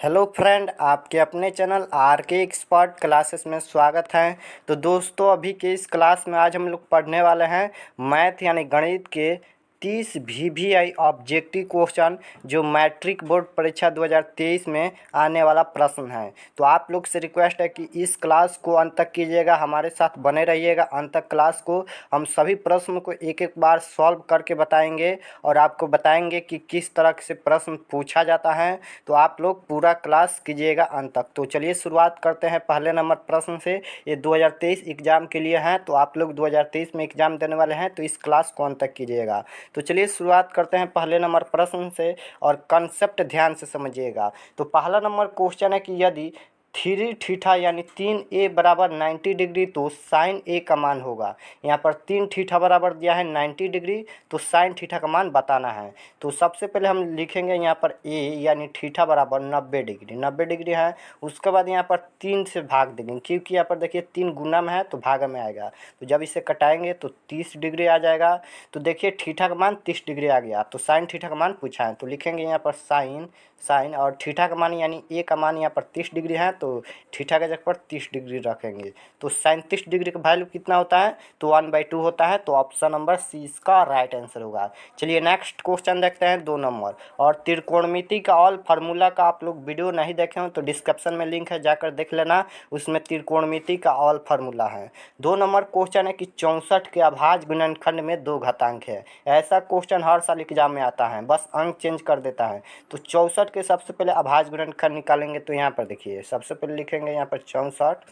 Hello friend, आपके अपने channel are के एक्सपर्ट क्लासेस में स्वागत है। तो दोस्तों, अभी के इस क्लास में आज हम लोग पढ़ने वाले हैं मैथ यानी गणित के 30 वीवीआई ऑब्जेक्टिव क्वेश्चन जो मैट्रिक बोर्ड परीक्षा 2023 में आने वाला प्रश्न है। तो आप लोग से रिक्वेस्ट है कि इस क्लास को अंत तक कीजिएगा, हमारे साथ बने रहिएगा अंत तक। क्लास को हम सभी प्रश्न को एक एक बार सॉल्व करके बताएंगे और आपको बताएंगे कि किस तरह से प्रश्न पूछा जाता है। तो आप लोग पूरा क्लास कीजिएगा अंत तक। तो चलिए शुरुआत करते हैं पहले नंबर प्रश्न से। ये 2023 एग्ज़ाम के लिए हैं, तो आप लोग 2023 में एग्ज़ाम देने वाले हैं, तो इस क्लास को अंत तक कीजिएगा। तो चलिए शुरुआत करते हैं पहले नंबर प्रश्न से और कंसेप्ट ध्यान से समझिएगा। तो पहला नंबर क्वेश्चन है कि यदि थ्री थीटा यानी 3a बराबर 90 डिग्री तो साइन ए का मान होगा। यहाँ पर 3 थीटा बराबर दिया है 90 डिग्री, तो साइन थीटा का मान बताना है। तो सबसे पहले हम लिखेंगे यहाँ पर ए यानी थीटा बराबर 90 डिग्री, 90 डिग्री है। उसके बाद यहाँ पर 3 से भाग देंगे, क्योंकि यहाँ पर देखिए 3 गुना में है तो भाग में आएगा। तो जब इसे कटाएंगे तो 30 डिग्री आ जाएगा। तो देखिए थीटा का मान 30 डिग्री आ गया, तो साइन थीटा का मान पूछा है, तो लिखेंगे यहाँ पर साइन साइन और थीटा का मान यानी ए का मान यहाँ पर 30 डिग्री है, तो थीटा के जगह पर 30 डिग्री रखेंगे। तो साइन 30 डिग्री का वैल्यू कितना होता है, तो 1/2 होता है। तो ऑप्शन नंबर सी इसका राइट आंसर होगा। चलिए नेक्स्ट क्वेश्चन देखते हैं 2 नंबर। और त्रिकोणमिति का ऑल फार्मूला का आप लोग वीडियो नहीं देखे हो तो डिस्क्रिप्शन में लिंक है, जाकर देख लेना, उसमें त्रिकोणमिति का ऑल फार्मूला है। 2 नंबर क्वेश्चन है कि 64 के अभाज्य गुणनखंड में 2 घातांक है। ऐसा क्वेश्चन हर साल एग्जाम में आता है, बस अंक चेंज कर देता है। तो 64 के सबसे पहले अभाज्य गुणनखंड निकालेंगे, तो यहाँ पर देखिए सबसे पहले लिखेंगे यहाँ पर 64,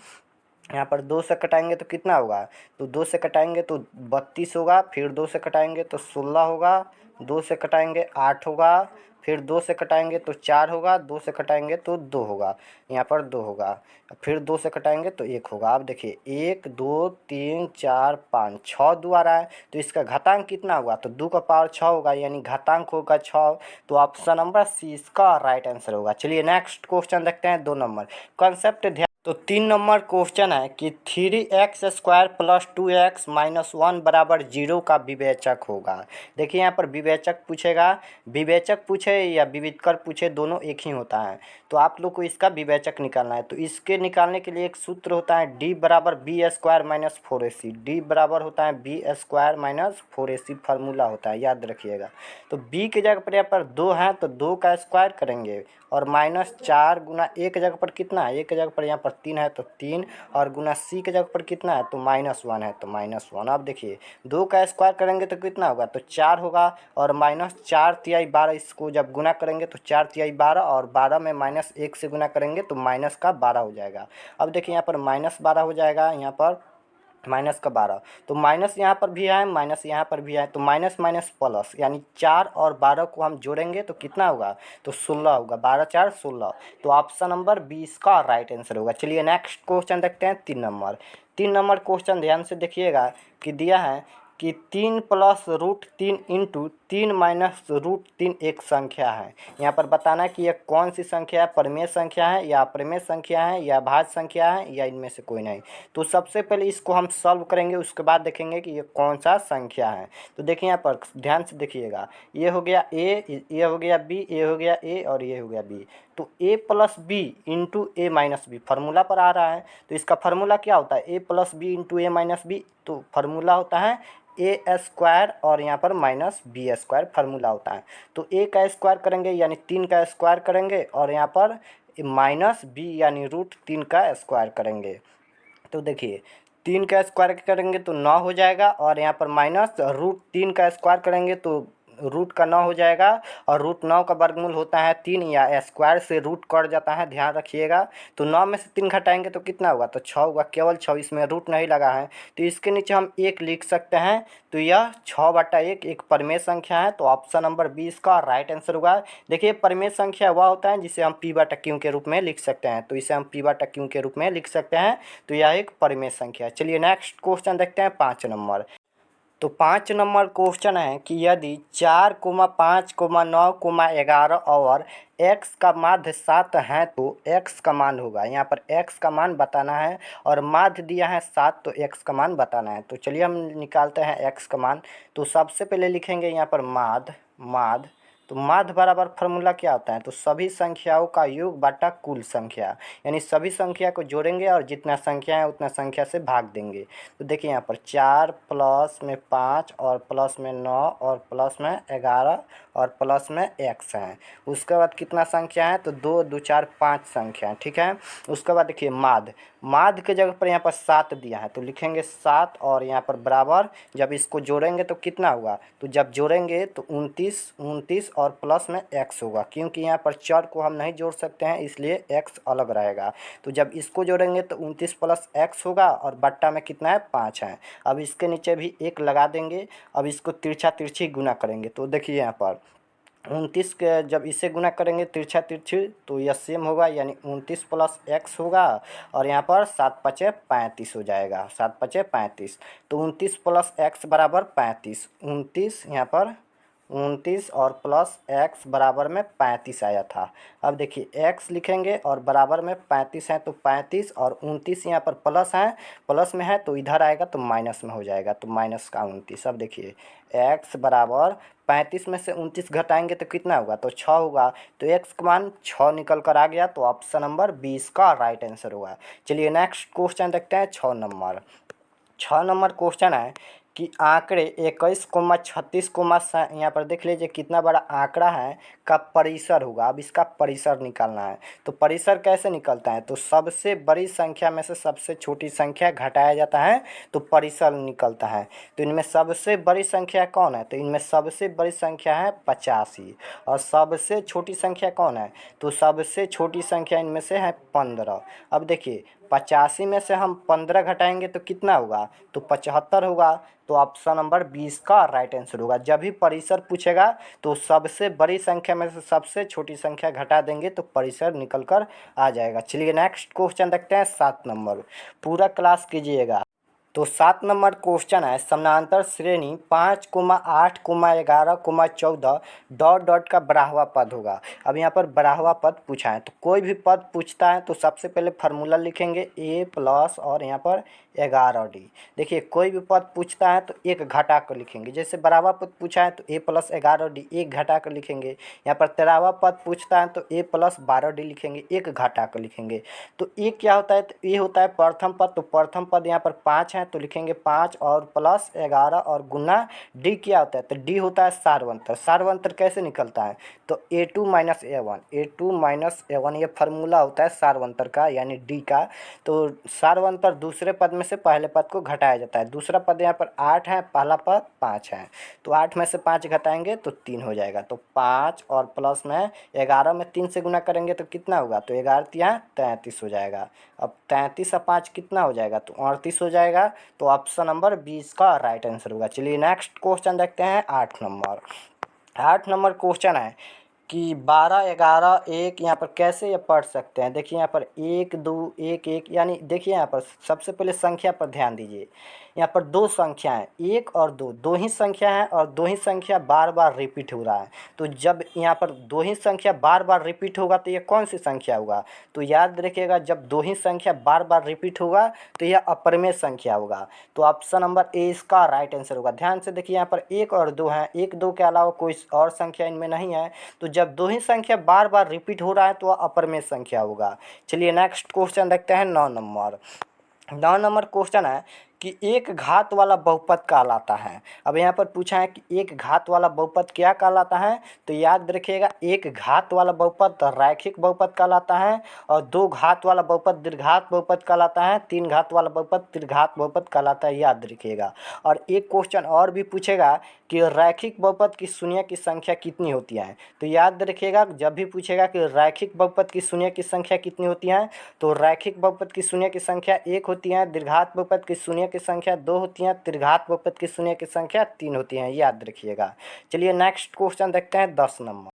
यहाँ पर 2 से कटाएंगे तो कितना होगा, तो 2 से कटाएंगे तो 32 होगा, फिर 2 से कटाएंगे तो 16 होगा, 2 से कटाएंगे 8 होगा, फिर 2 से कटाएंगे तो 4 होगा, 2 से कटाएंगे तो 2 होगा, यहाँ पर 2 होगा, फिर 2 से कटाएंगे तो 1 होगा। अब देखिए 1 2 3 4 5 6 2 आ रहा है, तो इसका घातांक कितना होगा, तो 2 का पावर 6 होगा, यानी घातांक होगा 6। तो ऑप्शन नंबर सी इसका राइट आंसर होगा। चलिए नेक्स्ट क्वेश्चन देखते हैं 2 नंबर कंसेप्ट ध्यान। तो 3 नंबर क्वेश्चन है कि 3x² प्लस 2x माइनस 1 बराबर 0 का विवेचक होगा। देखिए यहाँ पर विवेचक पूछेगा, विवेचक पूछे या विविधकर पूछे दोनों एक ही होता है। तो आप लोग को इसका विवेचक निकालना है। तो इसके निकालने के लिए एक सूत्र होता है, d बराबर b² माइनस 4ac। d बराबर होता है b² माइनस 4ac, फार्मूला होता है, याद रखिएगा। तो b के जगह पर यहाँ पर 2 है तो 2 का स्क्वायर करेंगे, और -4 गुना ए के जगह पर कितना है, ए के जगह पर यहाँ पर 3 है तो 3, और गुना सी के जगह पर कितना है, तो -1 है तो -1। अब देखिए 2 का स्क्वायर करेंगे तो कितना होगा, तो 4 होगा, और -4×12, इसको जब गुना करेंगे तो 4×12, और 12 में -1 से गुना करेंगे तो माइनस का 12 हो जाएगा। अब देखिए यहाँ पर -12 हो जाएगा, यहाँ पर माइनस का 12, तो माइनस यहाँ पर भी है, माइनस यहाँ पर भी है, तो माइनस माइनस प्लस, यानी 4 और 12 को हम जोड़ेंगे तो कितना होगा, तो 16 होगा, 12 4 16। तो ऑप्शन नंबर 20 का राइट आंसर होगा। चलिए नेक्स्ट क्वेश्चन देखते हैं 3 नंबर। 3 नंबर क्वेश्चन ध्यान से देखिएगा कि दिया है कि 3 plus root 3 into 3 minus root 3 एक संख्या है। यहाँ पर बताना है कि यह कौन सी संख्या है, परिमेय संख्या है या अप्रमेय संख्या है या भाज्य संख्या है या इनमें से कोई नहीं। तो सबसे पहले इसको हम सॉल्व करेंगे, उसके बाद देखेंगे कि ये कौन सा संख्या है। तो देखिए यहाँ पर ध्यान से देखिएगा, ये हो गया ए, ये हो गया बी, ये हो गया ए, और ये हो गया बी। तो a plus B into A minus B formula पर आ रहा है। तो इसका फार्मूला क्या होता है, a plus B into A minus B, तो फार्मूला होता है a² और यहाँ पर -b² फार्मूला होता है। तो a का स्क्वायर करेंगे यानी 3 का स्क्वायर करेंगे, और यहाँ पर -b यानी √3 का स्क्वायर करेंगे। तो देखिए 3 का स्क्वायर करेंगे तो 9 हो जाएगा, और यहाँ पर -√3 का स्क्वायर करेंगे तो रूट का 9 हो जाएगा, और √9 का वर्गमूल होता है 3, या स्क्वायर से रूट कट जाता है, ध्यान रखिएगा। तो 9 में से 3 घटाएंगे तो कितना होगा, तो 6 होगा, केवल 6, इसमें रूट नहीं लगा है। तो इसके नीचे हम 1 लिख सकते हैं। तो यह 6/1 एक परिमेय संख्या है। तो ऑप्शन नंबर 20 का राइट आंसर होगा। देखिए परिमेय संख्या वह होता है जिसे हम p/q के रूप में लिख सकते हैं, तो इसे हम p/q के रूप में लिख सकते हैं। तो यह एक परिमेय संख्या है। चलिए नेक्स्ट क्वेश्चन देखते हैं 5 नंबर। तो 5 नंबर क्वेश्चन है कि यदि 4, 5, 9, 11 और x का माध्य 7 है तो x का मान होगा। यहाँ पर x का मान बताना है, और माध्य दिया है 7, तो x का मान बताना है। तो चलिए हम निकालते हैं x का मान। तो सबसे पहले लिखेंगे यहाँ पर माध्य, तो माध्य बराबर फार्मूला क्या होता है, तो सभी संख्याओं का योग बटा कुल संख्या, यानी सभी संख्या को जोड़ेंगे और जितना संख्या है उतना संख्या से भाग देंगे। तो देखिए यहाँ पर 4 प्लस में 5 और प्लस में 9 और प्लस में 11 और प्लस में x है। उसके बाद कितना संख्या है, तो 2 2 4 5 संख्या है, ठीक है। उसके बाद देखिए माध्य, माध्य के जगह पर यहाँ पर 7 दिया है तो लिखेंगे 7 और यहाँ पर बराबर, जब इसको जोड़ेंगे तो कितना होगा, तो जब जोड़ेंगे तो 29 29 और प्लस में x होगा, क्योंकि यहाँ पर चर को हम नहीं जोड़ सकते हैं इसलिए x अलग रहेगा। तो जब इसको जोड़ेंगे तो 29 प्लस x होगा और बट्टा में कितना है 5 है। अब इसके नीचे भी 1 लगा देंगे। अब इसको तिरछा तिरछी गुना करेंगे तो देखिए यहाँ पर 29 के जब इसे गुना करेंगे तिरछा तिरछी तो यह सेम होगा, यानी 29 प्लस x होगा और यहाँ पर 7 पचे 35 हो जाएगा, 7 पचे 35। तो 29 प्लस x बराबर 35, 29 यहाँ पर 29 और प्लस x बराबर में 35 आया था। अब देखिए x लिखेंगे और बराबर में 35 है तो 35 और 29 यहाँ पर प्लस है, प्लस में है तो इधर आएगा तो माइनस में हो जाएगा, तो माइनस का 29। अब देखिए x बराबर 35 में से 29 घटाएंगे तो कितना होगा, तो 6 होगा। तो x का मान 6 निकल कर आ गया, तो ऑप्शन नंबर 20 का राइट आंसर होगा। चलिए नेक्स्ट क्वेश्चन देखते हैं 6 नंबर क्वेश्चन है कि आंकड़े 21,36, यहाँ पर देख लीजिए कितना बड़ा आंकड़ा है का परिसर होगा। अब इसका परिसर निकालना है, तो परिसर कैसे निकलता है, तो सबसे बड़ी संख्या में से सबसे छोटी संख्या घटाया जाता है तो परिसर निकलता है। तो इनमें सबसे बड़ी संख्या कौन है, तो इनमें सबसे बड़ी संख्या है 85 और सबसे छोटी संख्या कौन है, तो सबसे छोटी संख्या इनमें से है 15। अब देखिए 85 में से हम 15 घटाएंगे तो कितना होगा, तो 75 होगा। तो ऑप्शन नंबर 20 का राइट आंसर होगा। जब भी परिसर पूछेगा तो सबसे बड़ी संख्या में से सबसे छोटी संख्या घटा देंगे तो परिसर निकल कर आ जाएगा। चलिए नेक्स्ट क्वेश्चन देखते हैं 7 नंबर, पूरा क्लास कीजिएगा। तो 7 नंबर क्वेश्चन है समानांतर श्रेणी 5,8,11,14 डॉट डॉट का बारहवां पद होगा। अब यहाँ पर बारहवां पद पूछा है, तो कोई भी पद पूछता है तो सबसे पहले फार्मूला लिखेंगे a प्लस और यहाँ पर 11d। देखिए कोई भी पद पूछता है तो एक घटा कर लिखेंगे, जैसे बारहवां पद पूछा है तो a प्लस 11d एक घटा कर लिखेंगे। यहाँ पर 13वां पद पूछता है तो a प्लस 12d लिखेंगे, एक घटा कर लिखेंगे। तो ये क्या होता है, तो ये होता है प्रथम पद, तो प्रथम पद यहाँ पर 5 है तो लिखेंगे 5 और प्लस 11 और गुना डी क्या होता है, तो डी होता है सार्वंतर। सार्वंतर कैसे निकलता है, तो a2 माइनस a1 ये फार्मूला होता है सार्वंतर का, यानी डी का। तो सार्वंतर दूसरे पद में से पहले पद को घटाया जाता है। दूसरा पद यहाँ पर 8 है, पहला पद 5 है, तो 8 में से 5 घटाएंगे तो 3 हो जाएगा। तो 5 और प्लस में 11 में 3 से गुना करेंगे तो कितना होगा, तो 11 तिया 33 हो जाएगा। अब 33 और 5 कितना हो जाएगा, तो 38 हो जाएगा। तो ऑप्शन नंबर 20 का राइट आंसर होगा। चलिए नेक्स्ट क्वेश्चन देखते हैं 8 नंबर। 8 नंबर क्वेश्चन है कि 12 11 1 यहाँ पर कैसे ये पढ़ सकते हैं। देखिए यहाँ पर 1 2 1 1, यानी देखिए यहाँ पर सबसे पहले संख्या पर ध्यान दीजिए। यहाँ पर दो संख्या है, 1 और 2, दो ही संख्या है और दो ही संख्या बार बार रिपीट हो रहा है। तो जब यहाँ पर दो ही संख्या बार बार रिपीट होगा तो ये कौन सी संख्या होगा, तो याद रखिएगा जब दो ही संख्या बार बार रिपीट होगा तो यह अपरिमेय संख्या होगा। तो ऑप्शन नंबर ए इसका राइट आंसर होगा। ध्यान से देखिए यहाँ पर 1 और 2 हैं, 1 2 के अलावा कोई और संख्या इनमें नहीं है। तो जब दो ही संख्या बार बार रिपीट हो रहा है तो वह अपरिमेय संख्या होगा। चलिए नेक्स्ट क्वेश्चन देखते हैं 9 नंबर। 9 नंबर क्वेश्चन है कि एक घात वाला बहुपद कहलाता है। अब यहाँ पर पूछा है कि एक घात वाला बहुपद क्या कहलाता है, तो याद रखिएगा एक घात वाला बहुपद रैखिक बहुपद कहलाता है और दो घात वाला बहुपद द्विघात बहुपद कहलाता है, तीन घात वाला बहुपद त्रिघात बहुपद कहलाता है, याद रखिएगा। और एक क्वेश्चन और भी पूछेगा कि रैखिक बहुपद की शून्य की संख्या कितनी होती है। तो याद रखिएगा जब भी पूछेगा कि रैखिक बहुपद की शून्य की संख्या कितनी होती है, तो रैखिक बहुपद की शून्य की संख्या 1 होती है, द्विघात बहुपद की शून्य की संख्या 2 होती है, त्रिघात बहुपद की शून्य की संख्या 3 होती है, याद रखिएगा। चलिए नेक्स्ट क्वेश्चन देखते हैं 10 नंबर।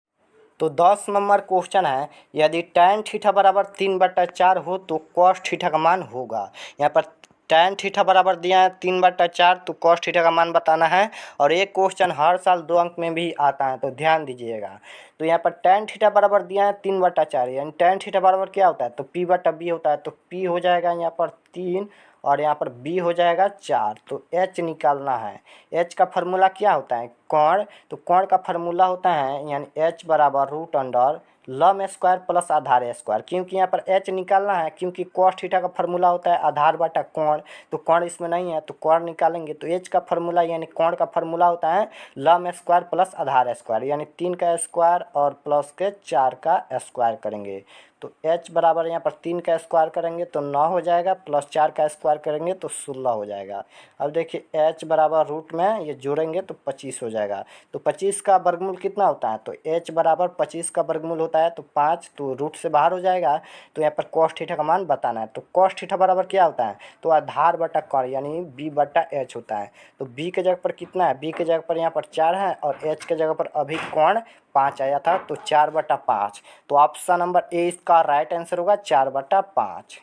तो 10 नंबर क्वेश्चन है यदि tan थीटा बराबर 3/4 हो तो cos थीटा का मान होगा। यहाँ पर tan थीटा बराबर दिया है 3/4, तो cos थीटा का मान बताना है। और एक क्वेश्चन हर साल 2 अंक में भी आता है तो ध्यान दीजिएगा। तो यहाँ पर tan थीटा बराबर दिया है 3/4, यानी tan थीटा बराबर क्या होता है, तो p/b होता है, तो p हो जाएगा यहाँ पर 3 और यहाँ पर b हो जाएगा 4। तो h निकालना है। h का फार्मूला क्या होता है? कोण। तो कोण का फार्मूला होता है यानी h बराबर रूट अंडर लम स्क्वायर प्लस आधार स्क्वायर। क्योंकि यहाँ पर h निकालना है, क्योंकि cos थीटा का फार्मूला होता है आधार बटा कोण। तो कोण इसमें नहीं है तो कोण निकालेंगे। तो h का फार्मूला यानी कोण का फार्मूला होता है लम स्क्वायर प्लस आधार स्क्वायर, यानी 3 का स्क्वायर और प्लस के 4 का स्क्वायर करेंगे। तो h बराबर यहाँ पर 3 का स्क्वायर करेंगे तो 9 हो जाएगा, प्लस 4 का स्क्वायर करेंगे तो 16 हो जाएगा। अब देखिए h बराबर रूट में ये जोड़ेंगे तो 25 हो जाएगा। तो 25 का वर्गमूल कितना होता है? तो h बराबर 25 का वर्गमूल होता है तो 5, तो रूट से बाहर हो जाएगा। तो यहाँ पर cos थीटा का मान बताना है। तो cos थीटा बराबर क्या होता है? तो आधार बटा कोण यानी b बटा h होता है। तो b के जगह पर कितना है? b के जगह पर यहाँ पर 4 है और h के जगह पर अभी कोण 5 आया था तो 4/5। तो ऑप्शन नंबर ए इसका राइट आंसर होगा 4/5,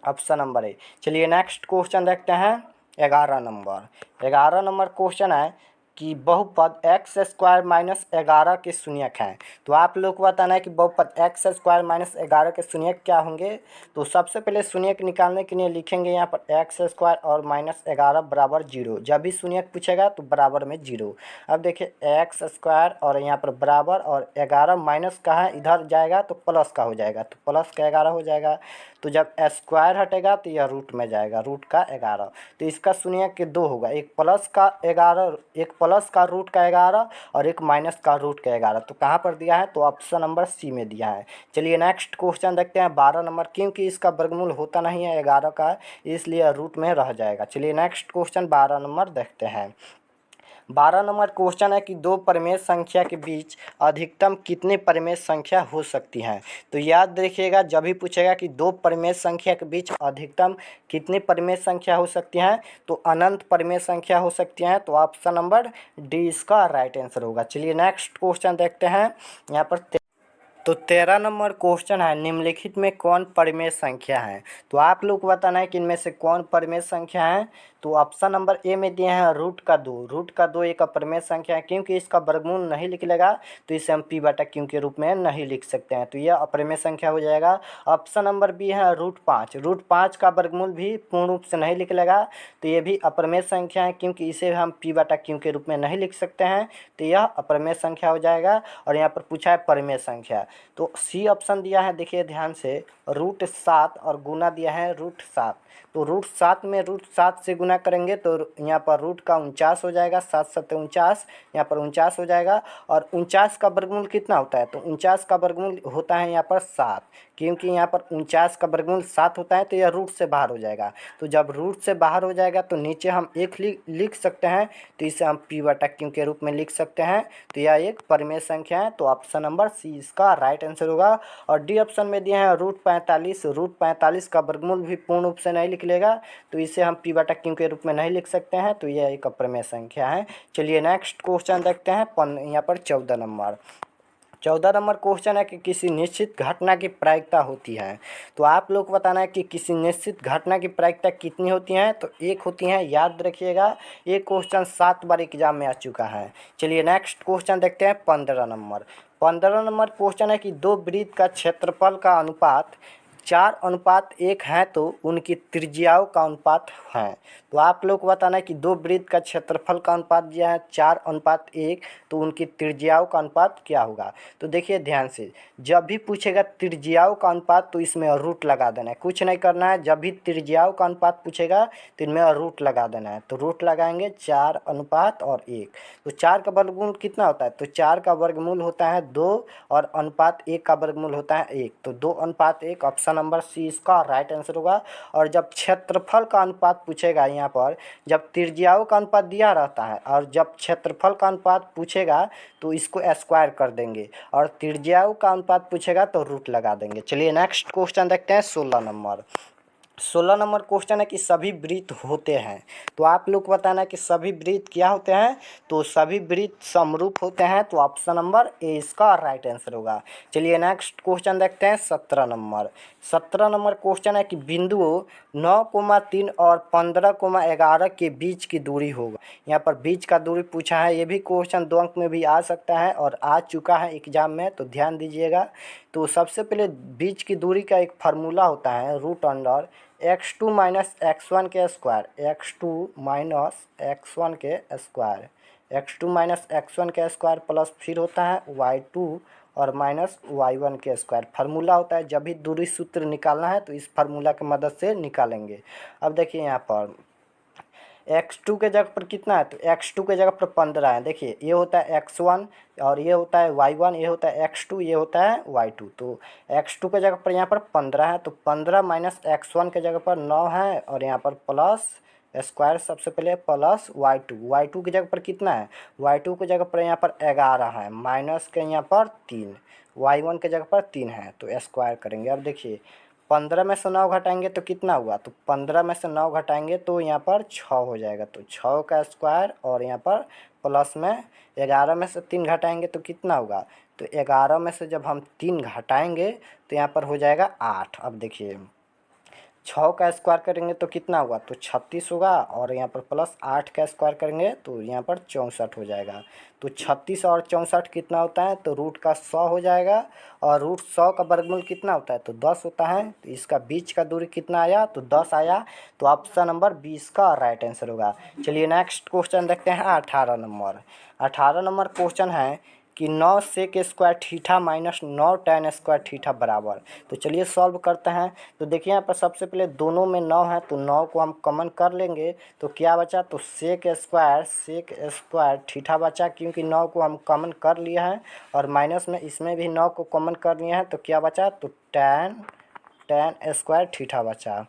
ऑप्शन नंबर ए। चलिए नेक्स्ट क्वेश्चन देखते हैं 11 नंबर। 11 नंबर क्वेश्चन है कि बहुपद एक्स स्क्वायर माइनस 11 के शून्यक हैं। तो आप लोग को बताना है कि बहुपद एक्स स्क्वायर माइनस 11 के शून्यक क्या होंगे। तो सबसे पहले शून्यक निकालने के लिए लिखेंगे यहाँ पर एक्स स्क्वायर और माइनस 11 बराबर 0। जब भी शून्यक पूछेगा तो बराबर में 0। अब देखिए एक्स स्क्वायर और यहाँ पर बराबर और 11 माइनस का है, इधर जाएगा तो प्लस का हो जाएगा, तो प्लस का 11 हो जाएगा। तो जब स्क्वायर हटेगा तो यह रूट में जाएगा, रूट का 11। तो इसका शून्यक के 2 होगा, एक प्लस का 11, एक प्लस का रूट का 11 और एक माइनस का रूट का 11। तो कहाँ पर दिया है? तो ऑप्शन नंबर सी में दिया है। चलिए नेक्स्ट क्वेश्चन देखते हैं 12 नंबर। क्योंकि इसका वर्गमूल होता नहीं है 11 का, इसलिए रूट में रह जाएगा। चलिए नेक्स्ट क्वेश्चन 12 नंबर देखते हैं। 12 नंबर क्वेश्चन है कि दो परिमेय संख्या के बीच अधिकतम कितने परिमेय संख्या हो सकती हैं। तो याद रखिएगा जब भी पूछेगा कि दो परिमेय संख्या के बीच अधिकतम कितने परिमेय संख्या हो सकती हैं तो अनंत परिमेय संख्या हो सकती हैं। तो ऑप्शन नंबर डी इसका राइट आंसर होगा। चलिए नेक्स्ट क्वेश्चन देखते हैं यहाँ पर। तो 13 नंबर क्वेश्चन है निम्नलिखित में कौन परिमेय संख्या है। तो आप लोग को बताना है कि इनमें से कौन परिमेय संख्या है। तो ऑप्शन नंबर ए में दिए हैं रूट का 2। रूट का 2 एक अपरिमेय संख्या है, क्योंकि इसका वर्गमूल नहीं निकलेगा तो इसे हम p बटा q के रूप में नहीं लिख सकते हैं, तो यह अपरिमेय संख्या हो जाएगा। ऑप्शन नंबर बी है रूट 5। रूट 5 का वर्गमूल भी पूर्ण रूप से नहीं निकलेगा तो ये भी अपरिमेय संख्या है, क्योंकि इसे हम p बटा q के रूप में नहीं लिख सकते हैं, तो यह अपरिमेय संख्या हो जाएगा। और यहाँ पर पूछा है परिमेय संख्या, तो सी ऑप्शन दिया है, देखिए ध्यान से, रूट 7 और गुना दिया है रूट 7। तो रूट 7 में रूट 7 से गुना करेंगे तो यहाँ पर रूट का 49 हो जाएगा, 7 7 49, यहाँ पर 49 हो जाएगा। और 49 का वर्गमूल कितना होता है? तो 49 का वर्गमूल होता है यहाँ पर 7, क्योंकि यहाँ पर 49 का वर्गमूल 7 होता है तो यह रूट से बाहर हो जाएगा। तो जब रूट से बाहर हो जाएगा तो नीचे हम एक लिख सकते हैं, तो इसे हम p बटा q के रूप में लिख सकते हैं। तो यह एक परिमेय संख्या है, तो ऑप्शन नंबर सी इसका राइट आंसर होगा। और डी ऑप्शन में दिए हैं रूट 45। रूट 45 का वर्गमूल भी पूर्ण रूप से नहीं निकलेगा, तो इसे हम p बटा q के रूप में नहीं लिख सकते हैं, तो यह एक अपरिमेय संख्या है। चलिए नेक्स्ट क्वेश्चन देखते हैं यहाँ पर 14 नंबर। 14 नंबर क्वेश्चन है कि किसी निश्चित घटना की प्रायिकता होती है। तो आप लोग को बताना है कि किसी निश्चित घटना की प्रायिकता कितनी होती हैं। तो एक होती हैं, याद रखिएगा, ये क्वेश्चन 7 बार एग्जाम में आ चुका है। चलिए नेक्स्ट क्वेश्चन देखते हैं 15 नंबर। 15 नंबर क्वेश्चन है कि दो वृत्त का क्षेत्रफल का अनुपात 4:1 है तो उनकी त्रिज्याओं का अनुपात है। तो आप लोग को बताना है कि दो वृत्त का क्षेत्रफल का अनुपात दिया है 4:1, तो उनकी त्रिज्याओं का अनुपात क्या होगा। तो देखिए ध्यान से, जब भी पूछेगा त्रिज्याओं का अनुपात तो इसमें रूट लगा देना है, कुछ नहीं करना है। जब भी त्रिज्याओं का अनुपात पूछेगा तो इनमें रूट लगा देना है, तो रूट लगाएंगे 4:1। तो 4 का वर्गमूल कितना होता है? तो 4 का वर्गमूल होता है 2 और अनुपात 1 का वर्गमूल होता है 1, तो 2:1। ऑप्शन नंबर सी इसका राइट आंसर होगा। और जब क्षेत्रफल का अनुपात पूछेगा, यहाँ पर जब त्रिज्याओं का अनुपात दिया रहता है और जब क्षेत्रफल का अनुपात पूछेगा तो इसको स्क्वायर कर देंगे, और त्रिज्याओं का अनुपात पूछेगा तो रूट लगा देंगे। चलिए नेक्स्ट क्वेश्चन देखते हैं 16 नंबर। 16 नंबर क्वेश्चन है कि सभी वृत्त होते हैं। तो आप लोग को बताना है कि सभी वृत्त क्या होते हैं। तो सभी वृत्त समरूप होते हैं, तो ऑप्शन नंबर ए इसका राइट आंसर होगा। चलिए नेक्स्ट क्वेश्चन देखते हैं 17 नंबर। 17 नंबर क्वेश्चन है कि बिंदुओं 9,3 और 15,11 के बीच की दूरी होगा। यहाँ पर बीच का दूरी पूछा है, ये भी क्वेश्चन 2 अंक में भी आ सकता है और आ चुका है एग्जाम में, तो ध्यान दीजिएगा। तो सबसे पहले बीच की दूरी का एक फार्मूला होता है root under x2 minus x1 के स्क्वायर, x2 माइनस x1 के स्क्वायर, x2 माइनस x1 के स्क्वायर प्लस फिर होता है y2 और माइनस y1 के स्क्वायर। फार्मूला होता है, जब भी दूरी सूत्र निकालना है तो इस फार्मूला की मदद से निकालेंगे। अब देखिए यहाँ पर x2 के जगह पर कितना है, तो x2 के जगह पर 15 है। देखिए ये होता है x1 और ये होता है y1, ये होता है x2, ये होता है y2। तो x2 के जगह पर यहाँ पर 15 है, तो 15 माइनस x1 के जगह पर 9 है और यहाँ पर प्लस स्क्वायर सबसे पहले प्लस y2 की जगह पर कितना है, y2 की जगह पर यहाँ पर 11 है, माइनस के यहाँ पर 3, y1 के जगह पर 3 है, तो स्क्वायर करेंगे। अब देखिए 15 में से 9 घटाएंगे तो कितना हुआ, तो 15 में से 9 घटाएंगे तो यहाँ पर 6 हो जाएगा, तो 6 का स्क्वायर और यहाँ पर प्लस में 11 में से 3 घटाएंगे तो कितना होगा, तो 11 में से जब हम 3 घटाएंगे तो यहाँ पर हो जाएगा 8। अब देखिए 6 का स्क्वायर करेंगे तो कितना होगा, तो 36 होगा और यहाँ पर प्लस 8 का स्क्वायर करेंगे तो यहाँ पर 64 हो जाएगा। तो 36 और 64 कितना होता है, तो रूट का 100 हो जाएगा और रूट 100 का वर्गमूल कितना होता है, तो 10 होता है। तो इसका बीच का दूरी कितना आया, तो 10 आया। तो ऑप्शन नंबर 20 का राइट आंसर होगा। चलिए नेक्स्ट क्वेश्चन देखते हैं 18 नंबर। 18 नंबर क्वेश्चन है कि 9 sec square theta minus 9 tan square theta बराबर। तो चलिए सॉल्व करते हैं। तो देखिए यहाँ पर सबसे पहले दोनों में 9 है तो 9 को हम कॉमन कर लेंगे तो क्या बचा, तो सेक स्क्वायर थीटा बचा, क्योंकि 9 को हम कॉमन कर लिया है और माइनस में इसमें भी 9 को कॉमन कर लिया है तो क्या बचा, तो tan स्क्वायर थीटा बचा।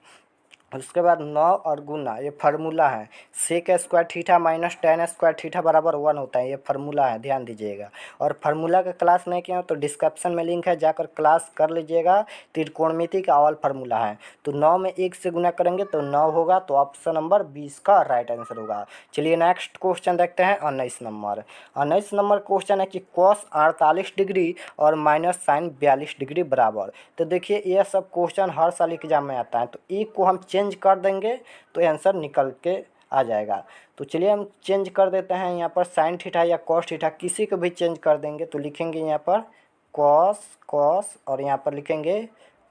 उसके बाद 9 और गुना, ये फार्मूला है, sec square theta minus tan square theta बराबर 1 होता है, ये फार्मूला है, ध्यान दीजिएगा। और फार्मूला का क्लास नहीं किया हो तो डिस्क्रिप्शन में लिंक है, जाकर क्लास कर लीजिएगा। त्रिकोणमिति का ऑल फार्मूला है। तो 9 में 1 से गुना करेंगे तो 9 होगा, तो ऑप्शन नंबर 20 का राइट आंसर होगा। चलिए नेक्स्ट क्वेश्चन देखते हैं 19 नंबर। 19 नंबर क्वेश्चन है कि कॉस 48 डिग्री और माइनस साइन 42 डिग्री बराबर। तो देखिए ये सब क्वेश्चन हर साल एग्जाम में आता है, तो एक को हम चेंज कर देंगे तो आंसर निकल के आ जाएगा। तो चलिए हम चेंज कर देते हैं, यहाँ पर साइन थीटा या कॉस थीटा किसी को भी चेंज कर देंगे। तो लिखेंगे यहाँ पर कॉस और यहाँ पर लिखेंगे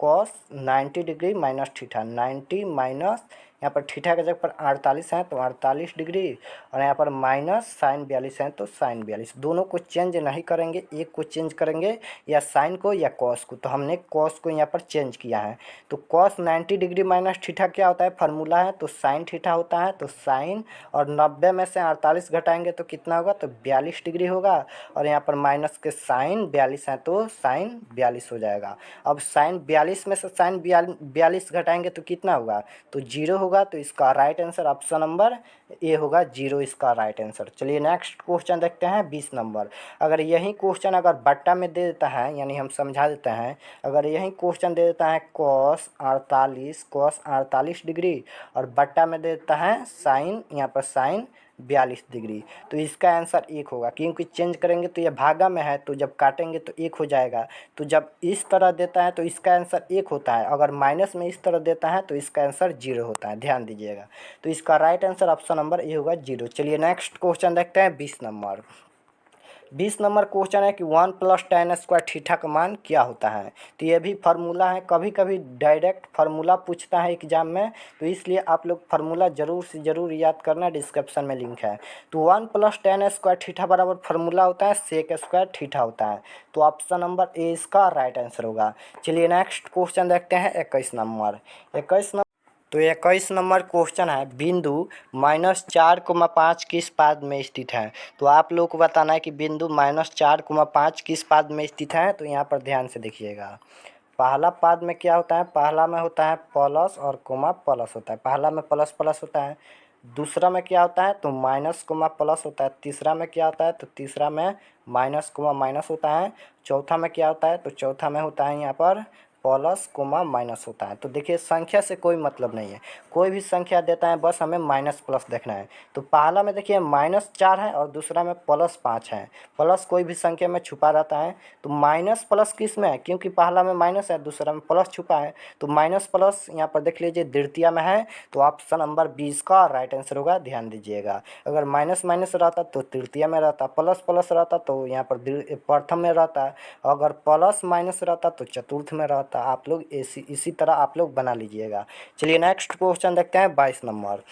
cos 90 degree minus theta, 90 minus यहाँ पर थीटा के जगह पर 48 है तो 48 डिग्री और यहाँ पर माइनस साइन 42 है तो साइन 42। दोनों को चेंज नहीं करेंगे, एक को चेंज करेंगे, या साइन को या कॉस को। तो हमने कॉस को यहाँ पर चेंज किया है। तो कॉस 90 डिग्री माइनस थीटा क्या होता है, फार्मूला है, तो साइन थीटा होता है। तो साइन और 90 में से 48 घटाएंगे तो कितना होगा, तो 42 डिग्री होगा और यहाँ पर माइनस के साइन 42 है तो साइन 42 हो जाएगा। अब साइन 42 में से साइन 42 घटाएंगे तो कितना होगा, तो 0 होगा। तो इसका right answer option number A होगा, 0 इसका राइट आंसर। चलिए नेक्स्ट क्वेश्चन देखते हैं 20 नंबर। अगर यही क्वेश्चन अगर बट्टा में दे देता है, यानी हम समझा देते हैं, अगर यही क्वेश्चन दे देता है कॉस 48 डिग्री और बट्टा में दे देता है साइन, यहाँ पर साइन 42 डिग्री, तो इसका आंसर 1 होगा, क्योंकि चेंज करेंगे तो ये भागा में है तो जब काटेंगे तो 1 हो जाएगा। तो जब इस तरह देता है तो इसका आंसर 1 होता है, अगर माइनस में इस तरह देता है तो इसका आंसर 0 होता है, ध्यान दीजिएगा। तो इसका right answer option number A होगा, 0। चलिए नेक्स्ट क्वेश्चन देखते हैं 20 नंबर। 20 नंबर क्वेश्चन है कि 1 प्लस tan स्क्वायर थीटा का मान क्या होता है। तो ये भी फार्मूला है, कभी कभी डायरेक्ट फार्मूला पूछता है एग्जाम में, तो इसलिए आप लोग फार्मूला ज़रूर से ज़रूर याद करना, डिस्क्रिप्शन में लिंक है। तो 1 प्लस tan स्क्वायर थीटा बराबर फार्मूला होता है सेक स्क्वायर थीटा होता है। तो ऑप्शन नंबर ए इसका राइट आंसर होगा। चलिए नेक्स्ट क्वेश्चन देखते हैं 21 नंबर। 21 नंबर क्वेश्चन है बिंदु -4,5 किस पाद में स्थित है। तो आप लोग को बताना है कि बिंदु -4,5 किस पाद में स्थित है। तो यहाँ पर ध्यान से देखिएगा, पहला पाद में क्या होता है, पहला में होता है प्लस और कोमा प्लस होता है, पहला में प्लस प्लस होता है। दूसरा में क्या होता है, तो माइनस कोमा प्लस होता है। तीसरा में क्या होता है, तो तीसरा में माइनस कोमा माइनस होता है। चौथा में क्या होता है, तो चौथा में होता है यहाँ पर प्लस कोमा माइनस होता है। तो देखिए संख्या से कोई मतलब नहीं है, कोई भी संख्या देता है बस हमें माइनस प्लस देखना है। तो पहला में देखिए -4 है और दूसरा में +5 है। प्लस कोई भी संख्या में छुपा रहता है, तो माइनस प्लस किस में है, क्योंकि पहला में माइनस है दूसरा में प्लस छुपा है, तो माइनस प्लस यहाँ पर देख लीजिए द्वितीय में है, तो ऑप्शन नंबर 20 का राइट आंसर होगा, ध्यान दीजिएगा। अगर माइनस माइनस रहता तो तृतीय में रहता, प्लस प्लस रहता तो यहाँ पर प्रथम में रहता, अगर प्लस माइनस रहता तो चतुर्थ में रहता। आप लोग इसी तरह आप लोग बना लीजिएगा। चलिए नेक्स्ट क्वेश्चन देखते हैं 22 नंबर।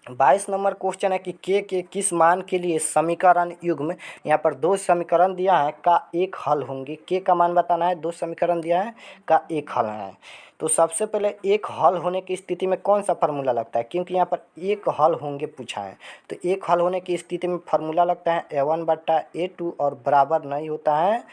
22 नंबर क्वेश्चन है कि के किस मान के लिए समीकरण युग्म, यहाँ पर दो समीकरण दिया है का एक हल होंगे। के का मान बताना है, दो समीकरण दिया है का एक हल है। तो सबसे पहले एक हल होने की स्थिति में कौन सा फार्मूला लगता है, क्योंकि यहाँ पर एक हल होंगे पूछा है, तो एक हल होने की स्थिति में फार्मूला लगता है A1/A2 और बराबर नहीं होता है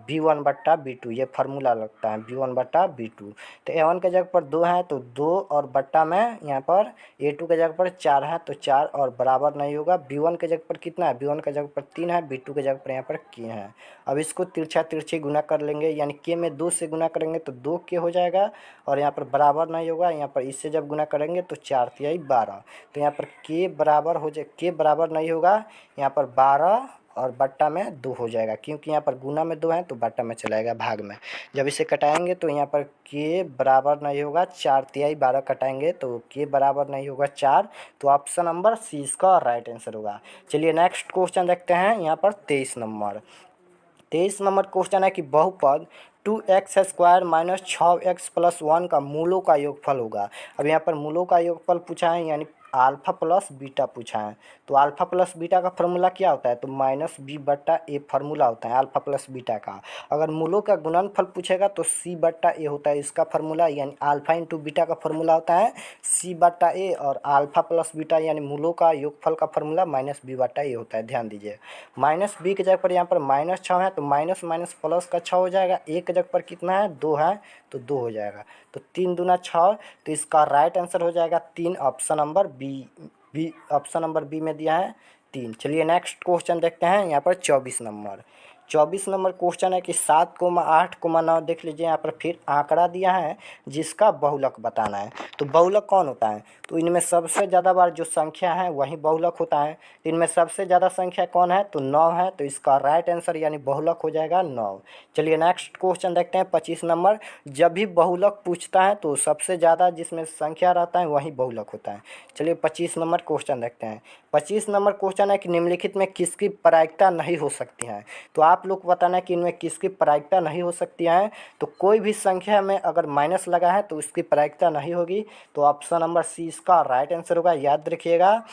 B1/B2, ये फार्मूला लगता है B1/B2। तो A1 के जगह पर 2 है तो 2 और बट्टा में यहाँ पर A2 के जगह पर 4 है तो 4 और बराबर नहीं होगा। B1 के जगह पर कितना है, B1 के जगह पर 3 है, B2 के जगह पर यहाँ पर k है। अब इसको तिरछा तिरछी गुना कर लेंगे, यानी k में 2 से गुना करेंगे तो 2k हो जाएगा और यहाँ पर बराबर नहीं होगा। यहाँ पर इससे जब गुना करेंगे तो 4×3 = 12, तो यहाँ पर k बराबर हो जाए, k बराबर नहीं होगा, यहाँ पर 12 और बट्टा में 2 हो जाएगा, क्योंकि यहाँ पर गुना में 2 है तो बट्टा में चलाएगा भाग में। जब इसे कटाएंगे तो यहाँ पर k बराबर नहीं होगा, 4×3 = 12 कटाएंगे तो k बराबर नहीं होगा 4, तो ऑप्शन नंबर सी इसका राइट आंसर होगा। चलिए नेक्स्ट क्वेश्चन देखते हैं यहाँ पर 23 नंबर। 23 नंबर क्वेश्चन है कि बहुपद 2x² - 6x + 1 का मूलों का योगफल होगा। अब यहाँ पर मूलों का योगफल पूछा है, यानी अल्फा प्लस बीटा पूछा है। तो अल्फा प्लस बीटा का फार्मूला क्या होता है, तो -b/a फार्मूला होता है अल्फा प्लस बीटा का। अगर मूलों का गुणनफल पूछेगा तो c/a होता है इसका फार्मूला, यानी अल्फा इंटू बीटा का फार्मूला होता है c/a, और अल्फा प्लस बीटा यानी मूलों का योगफल का फार्मूला -b/a होता है, ध्यान दीजिए। -b की जगह पर यहाँ पर -6 है तो माइनस माइनस प्लस का 6 हो जाएगा, a की जगह पर कितना है 2 है तो 2 हो जाएगा, तो 3 दूना 6, तो इसका राइट आंसर हो जाएगा 3, option number B option number B में दिया है 3। चलिए नेक्स्ट क्वेश्चन देखते हैं यहाँ पर 24 नंबर। 24 नंबर क्वेश्चन है कि 7,8,9 देख लीजिए, यहाँ पर फिर आंकड़ा दिया है जिसका बहुलक बताना है। तो बहुलक कौन होता है, तो इनमें सबसे ज़्यादा बार जो संख्या है वही बहुलक होता है। इनमें सबसे ज़्यादा संख्या कौन है, तो 9 है, तो इसका राइट आंसर यानी बहुलक हो जाएगा 9। चलिए नेक्स्ट क्वेश्चन देखते हैं 25 नंबर। जब भी बहुलक पूछता है तो सबसे ज़्यादा जिसमें संख्या रहता है वही बहुलक होता है। चलिए 25 नंबर क्वेश्चन देखते हैं। 25 नंबर क्वेश्चन है कि निम्नलिखित में किसकी प्रायिकता नहीं हो सकती है। तो आप लोग को बताना है कि इनमें किसकी प्रायिकता नहीं हो सकती है। तो कोई भी संख्या में अगर माइनस लगा है तो उसकी प्रायिकता नहीं होगी, तो ऑप्शन नंबर सी इसका राइट आंसर होगा, याद रखिएगा।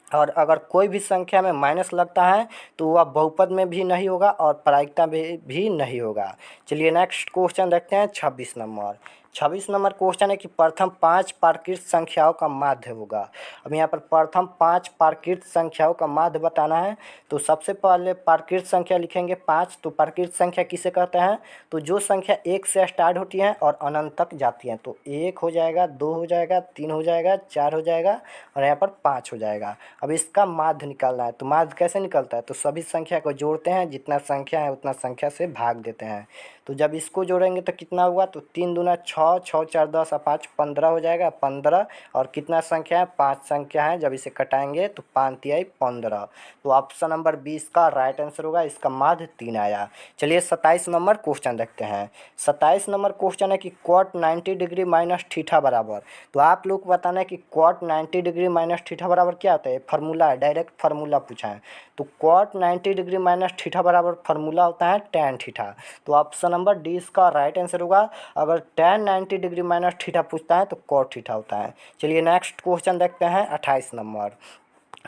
और अगर कोई भी संख्या में माइनस लगता है तो वह बहुपद में भी नहीं होगा और प्रायिकता में भी नहीं होगा। चलिए नेक्स्ट क्वेश्चन देखते हैं 26 नंबर। 26 नंबर क्वेश्चन है कि प्रथम 5 प्राकृत संख्याओं का माध्य होगा। अब यहाँ पर प्रथम 5 प्राकृत संख्याओं का माध्य बताना है, तो सबसे पहले प्राकृत संख्या लिखेंगे 5। तो प्राकृत संख्या किसे कहते हैं, तो जो संख्या 1 से स्टार्ट होती है और अनंत तक जाती है। तो 1 हो जाएगा, 2 हो जाएगा, 3 हो जाएगा, 4 हो जाएगा और यहाँ पर 5 हो जाएगा। अब इसका माध्य निकालना है, तो माध्य कैसे निकलता है, तो सभी संख्या को जोड़ते हैं, जितना संख्या है उतना संख्या से भाग देते हैं। तो जब इसको जोड़ेंगे तो कितना हुआ, तो 3 दूना 6, 6 4 10 और 5 15 हो जाएगा, 15। और कितना संख्या है, 5 संख्या है, जब इसे कटाएंगे तो 5 तिहाई 15, तो ऑप्शन नंबर 20 का राइट आंसर होगा, इसका माध्य 3 आया। चलिए 27 नंबर क्वेश्चन देखते हैं। 27 नंबर क्वेश्चन है कि cot 90 डिग्री माइनस थीटा बराबर। तो आप लोग को बताना है कि cot 90 डिग्री माइनस थीटा बराबर क्या होता है, फार्मूला है, डायरेक्ट फार्मूला पूछा है। तो cot 90 डिग्री माइनस थीटा बराबर फार्मूला होता है tan थीटा, तो ऑप्शन नंबर डी इसका राइट आंसर होगा। अगर tan 90 डिग्री माइनस थीटा पूछता है तो cot थीटा होता है। चलिए नेक्स्ट क्वेश्चन देखते हैं 28 नंबर।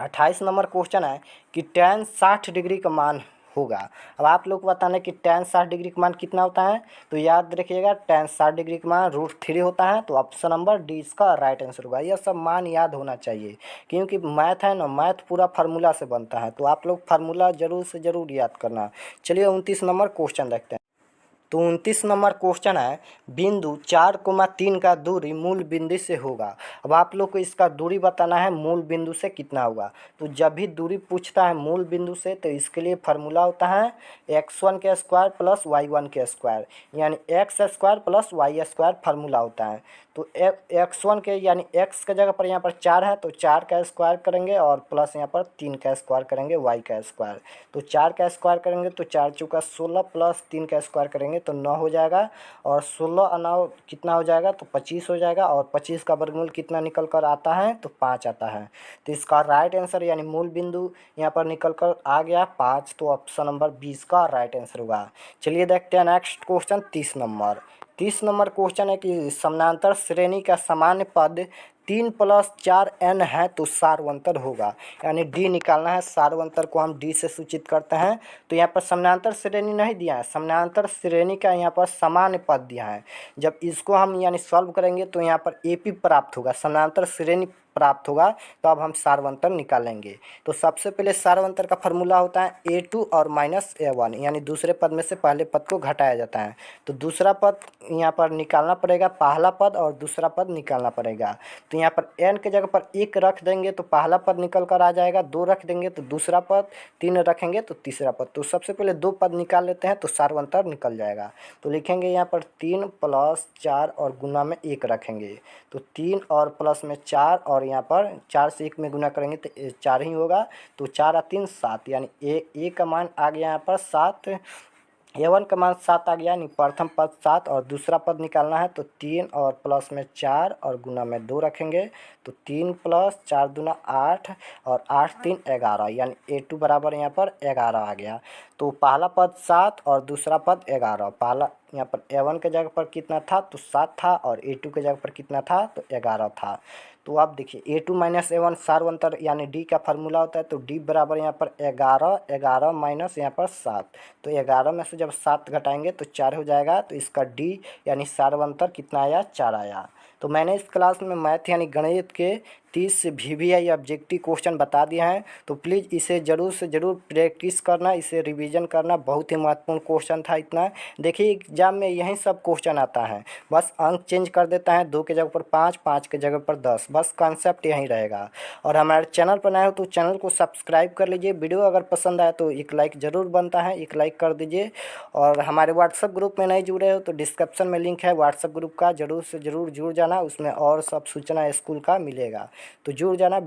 28 नंबर क्वेश्चन है कि tan 60 डिग्री का मान होगा। अब आप लोग को बताना है कि tan 60 डिग्री का मान कितना होता है, तो याद रखिएगा tan 60 डिग्री का मान √3 होता है, तो ऑप्शन नंबर डी इसका राइट आंसर होगा। यह सब मान याद होना चाहिए, क्योंकि मैथ है ना, मैथ पूरा फार्मूला से बनता है, तो आप लोग फार्मूला जरूर से ज़रूर याद करना। चलिए 29 नंबर क्वेश्चन देखते हैं। तो 29 नंबर क्वेश्चन है, बिंदु 4,3 का दूरी मूल बिंदु से होगा। अब आप लोग को इसका दूरी बताना है मूल बिंदु से कितना होगा। तो जब भी दूरी पूछता है मूल बिंदु से तो इसके लिए फार्मूला होता है x1 के स्क्वायर प्लस y1 के स्क्वायर, यानी X square plus Y square formula होता है। तो x1 के यानी x के जगह पर यहाँ पर 4 है तो 4 का स्क्वायर करेंगे और प्लस यहाँ पर 3 का स्क्वायर करेंगे y का स्क्वायर। तो 4 का स्क्वायर करेंगे तो 4 चौका 16 प्लस 3 का स्क्वायर करेंगे तो 9 हो जाएगा, और 16 और 9 कितना हो जाएगा तो 25 हो जाएगा, और 25 का वर्गमूल कितना निकल कर आता है तो 5 आता है। तो इसका राइट आंसर यानी मूल बिंदु यहाँ पर निकल कर आ गया 5, तो ऑप्शन नंबर 20 का राइट आंसर होगा। चलिए देखते हैं next question 30 number. 30 number question है कि समानांतर श्रेणी का सामान्य पद 3 + 4n है तो सार्वंतर होगा, यानी डी निकालना है। सार्वंतर को हम डी से सूचित करते हैं। तो यहाँ पर समानांतर श्रेणी नहीं दिया है, समानांतर श्रेणी का यहाँ पर सामान्य पद दिया है। जब इसको हम यानी सॉल्व करेंगे तो यहाँ पर एपी प्राप्त होगा, समानांतर श्रेणी प्राप्त होगा। तो अब हम सार्वंतर निकालेंगे। तो सबसे पहले सार्वंतर का फार्मूला होता है a2 और -a1, यानी दूसरे पद में से पहले पद को घटाया जाता है। तो दूसरा पद यहाँ पर निकालना पड़ेगा, पहला पद और दूसरा पद निकालना पड़ेगा। तो यहाँ पर n के जगह पर 1 रख देंगे तो पहला पद निकल कर आ जाएगा, 2 रख देंगे तो दूसरा पद, 3 रखेंगे तो तीसरा पद। तो सबसे पहले 2 पद निकाल लेते हैं तो सार्वंतर निकल जाएगा। तो लिखेंगे यहाँ पर 3 + 4 और गुना में 1 रखेंगे। तो 3 और प्लस में 4 और यहाँ पर 4 से 1 में गुना करेंगे तो 4 ही होगा। तो 4 और 3 7, यानी ए का मान आ गया यहाँ पर 7, a1 का मान 7 आ गया, यानी प्रथम पद 7 और दूसरा पद निकालना है। तो 3 और प्लस में 4 और गुना में 2 रखेंगे। तो 3 + 4 दूना 8 और 8 3 11, यानी a2 बराबर यहाँ पर 11 आ गया। तो पहला पद 7 और दूसरा पद 11। पहला यहाँ पर a1 के जगह पर कितना था तो 7 था, और a2 के जगह पर कितना था तो 11 था। तो आप देखिए a2 - a1 सार्वंतर यानी डी का फार्मूला होता है। तो डी बराबर यहाँ पर 11, 11 माइनस यहाँ पर 7। तो 11 में से जब 7 घटाएंगे तो 4 हो जाएगा। तो इसका डी यानी सार्वंतर कितना आया, 4 आया। तो मैंने इस क्लास में मैथ यानी गणित के 30 VVI ऑब्जेक्टिव क्वेश्चन बता दिए हैं। तो प्लीज़ इसे ज़रूर से ज़रूर प्रैक्टिस करना, इसे रिवीजन करना। बहुत ही महत्वपूर्ण क्वेश्चन था। इतना देखिए एग्जाम में यही सब क्वेश्चन आता है, बस अंक चेंज कर देता है, 2 के जगह पर 5, 5 के जगह पर 10, बस कॉन्सेप्ट यही रहेगा। और हमारे चैनल पर नए हो तो चैनल को सब्सक्राइब कर लीजिए। वीडियो अगर पसंद आए तो एक लाइक ज़रूर बनता है, एक लाइक कर दीजिए। और हमारे व्हाट्सएप ग्रुप में नहीं जुड़े हो तो डिस्क्रिप्शन में लिंक है व्हाट्सएप ग्रुप का, ज़रूर से ज़रूर जुड़ जाना। उसमें और सब सूचना स्कूल का मिलेगा, तो जुड़ जाना।